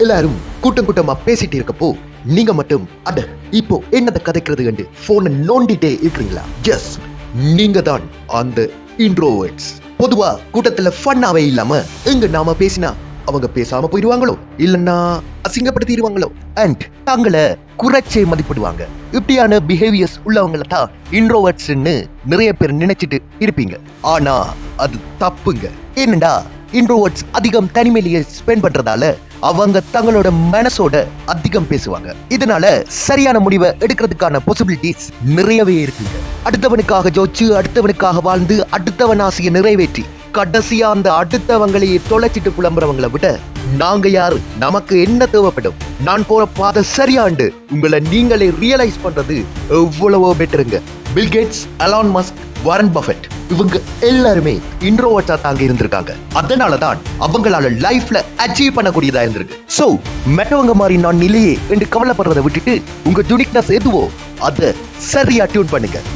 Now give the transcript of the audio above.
எல்லாரும் கூட்டம் கூட்டமா பேசிட்டு இருக்கப்போ நீங்க மட்டும் அட இப்போ என்னத கதைக்கிறது கண்டு போனை நோண்டிட்டே இருக்கிறீங்களா? எஸ், நீங்க தான் அந்த இன்ட்ரோவர்ட்ஸ். பொதுவா கூட்டத்துல ஃபன்னாவே இல்லாம எங்க நாம பேசினா அவங்க பேசாம போயிடுவாங்களோ இல்லன்னா அசிங்கப்படுத்திடுவாங்களோ அண்ட் தங்களை குறைச்சே மதிப்பிடுவாங்க. இப்படியான பிஹேவியர்ஸ் உள்ளவங்கள தான் இன்ட்ரோவர்ட்ஸ்ன்னு நிறைய பேர் நினைச்சிட்டு இருப்பீங்க. ஆனா அது தப்புங்க. ஏனண்டா இன்ட்ரோவர்ட்ஸ் அதிகம் தனிமையிலேயே ஸ்பெண்ட் பண்றதால அவங்க தங்களோட மனசோட அதிகம் பேசுவாங்க. இதனால சரியான முடிவை எடுக்கிறதுக்கான பாசிபிலிட்டிஸ் நிறையவே இருக்குங்க. அடுத்தவனுக்காக ஜோச்சு, அடுத்தவனுக்காக வாழ்ந்து, அடுத்தவன் ஆசையை நிறைவேற்றி கடைசியா அந்த அடுத்தவங்களையே தொலைச்சிட்டு புலம்புறவங்களை விட நாங்க யாரு, நமக்கு என்ன தேவைப்படும், நான் போற பாதை சரியாண்டு உங்களை நீங்களே ரியலைஸ் பண்றது எவ்வளவோ பெட்டருங்க. Bill Gates, Elon Musk, Warren Buffett இவங்க எல்லாருமே இன்ட்ரோவர்ட்ஸா தாங்க இருந்திருக்காங்க. அதனாலதான் அவங்களால லைஃப்ல அச்சீவ் பண்ணக்கூடியதா இருந்திருக்கு. சோ மற்றவங்க மாதிரி நான் நிலையே என்று கவலைப்படுறதை விட்டுட்டு உங்க யூனிக்னஸ் எதுவோ அதை சரியா டியூன் பண்ணுங்க.